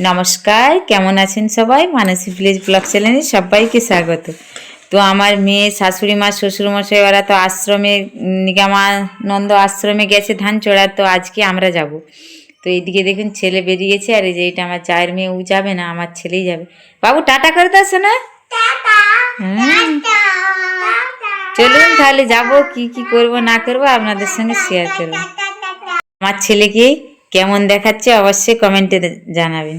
নমস্কার, কেমন আছেন সবাই? মানসী ভিলেজ ব্লগ চ্যানেলে সবাইকে স্বাগত। তো আমার মেয়ে, শাশুড়ি মা, শ্বশুরমশাই ওরা তো আশ্রমে, নিগমানন্দ আশ্রমে গেছে ধান চড়া। তো আজকে আমরা যাব। তো এইদিকে দেখুন ছেলে বেরিয়েছে, আর এই যে এটা আমার চায়ের মেয়ে, ও যাবে না, আমার ছেলেই যাবে। বাবু টাটা করে তো আসে না। চলুন তাহলে যাব, কি কি করব না করবো আপনাদের সঙ্গে শেয়ার করবো। আমার ছেলেকে কেমন দেখাচ্ছে অবশ্যই কমেন্টে জানাবেন।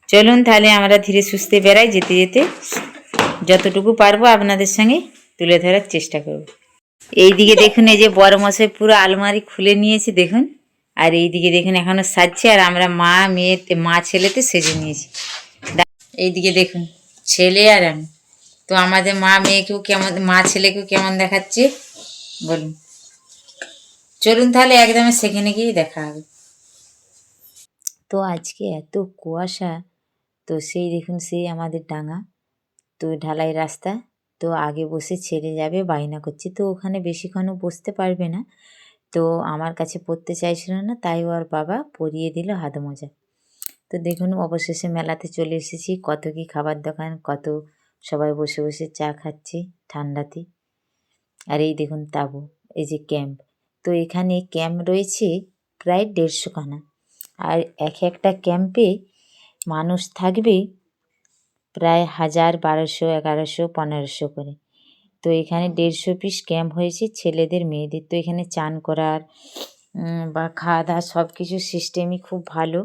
চলুন তাহলে আমরা ধীরে সুস্থে বেড়াই, যেতে যেতে যতটুকু পারবো আপনাদের সঙ্গে তুলে ধরার চেষ্টা করব। এইদিকে দেখুন, এই যে বড় মশাই পুরো আলমারি খুলে নিয়েছে দেখুন। আর এইদিকে দেখুন এখনো সাজছে, আর আমরা মা ছেলেতে সেজে নিয়েছি। এইদিকে দেখুন ছেলে আর আমি। তো আমাদের মা ছেলেকেও কেমন দেখাচ্ছে বলুন। চলুন তাহলে একদমই সেখানে গিয়ে দেখা হবে। তো আজকে এত কুয়াশা, তো সেই দেখুন সেই আমাদের ডাঙা, তো ঢালাই রাস্তা। তো আগে বসে ছেড়ে যাবে, বায়না করছে, তো ওখানে বেশিক্ষণও বসতে পারবে না। তো আমার কাছে পড়তে চাইছিল না, তাই ওর বাবা পরিয়ে দিল হাত মোজা। তো দেখুন অবশেষে মেলাতে চলে এসেছি। কত কি খাবার দোকান, কত সবাই বসে বসে চা খাচ্ছে ঠান্ডাতে। আর এই দেখুন তাঁবু, এই যে ক্যাম্প। তো এখানে ক্যাম্প রয়েছে প্রায় 150 খানা। আর একটা ক্যাম্পে মানুষ থাকবে প্রায় 1000, 1200, 1100, 1500 করে। তো এখানে 150 পিস ক্যাম্প হয়েছে ছেলেদের মেয়েদের। তো এখানে চান করার বা খাওয়া দাওয়া সব কিছু সিস্টেমই খুব ভালো।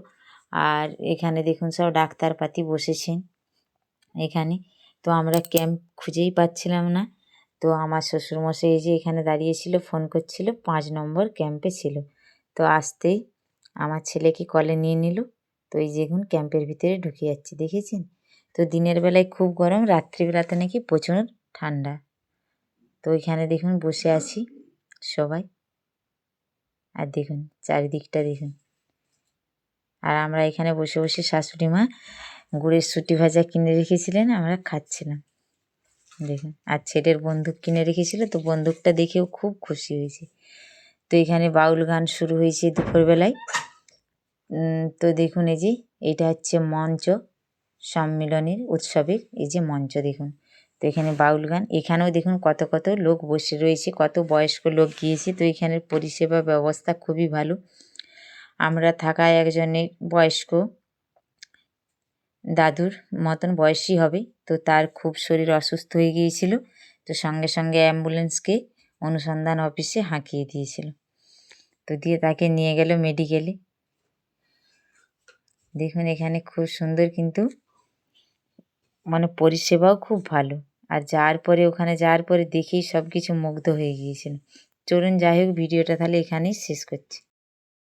আর এখানে দেখুন সব ডাক্তারপাতি বসেছেন এখানে। তো আমরা ক্যাম্প খুঁজেই পাচ্ছিলাম না। তো আমার শ্বশুরমশাই এই যে এখানে দাঁড়িয়েছিল, ফোন করছিল, 5 নম্বর ক্যাম্পে ছিল। তো আসতেই আমার ছেলেকে কলে নিয়ে নিল। তো এই দেখুন ক্যাম্পের ভিতরে ঢুকে যাচ্ছে, দেখেছেন? তো দিনের বেলায় খুব গরম, রাত্রিবেলাতে নাকি প্রচুর ঠান্ডা। তো এখানে দেখুন বসে আছি সবাই। আর দেখুন চারিদিকটা দেখুন। আর আমরা এখানে বসে বসে শাশুড়ি মা গুড়ের সুটি ভাজা কিনে রেখেছিলেন, আমরা খাচ্ছিলাম দেখুন। আর ছেলের বন্দুক কিনে রেখেছিল, তো বন্দুকটা দেখেও খুব খুশি হয়েছে। তো এখানে বাউল গান শুরু হয়েছে দুপুরবেলায়। তো দেখুন এই যে এটা হচ্ছে মঞ্চ, সম্মিলনের উৎসবের এই যে মঞ্চ দেখুন। তো এখানে বাউল গান, এখানেও দেখুন কত কত লোক বসে রয়েছে, কত বয়স্ক লোক গিয়েছে। তো এখানের পরিষেবা ব্যবস্থা খুবই ভালো। আমরা থাকায় একজনে বয়স্ক দাদুর মতন বয়সী হবে, তো তার খুব শরীর অসুস্থ হয়ে গিয়েছিল। তো সঙ্গে সঙ্গে অ্যাম্বুলেন্সকে অনুসন্ধান অফিসে হাঁকিয়ে দিয়েছিল। তো দিয়ে তাকে নিয়ে গেল মেডিকেলে। দেখুন এখানে খুব সুন্দর, কিন্তু পরিষেবাও খুব ভালো। আর ওখানে যাওয়ার পরে দেখেই সব কিছু মুগ্ধ হয়ে গিয়েছিল। চলুন যাই হোক, ভিডিওটা তাহলে এখানেই শেষ করছি।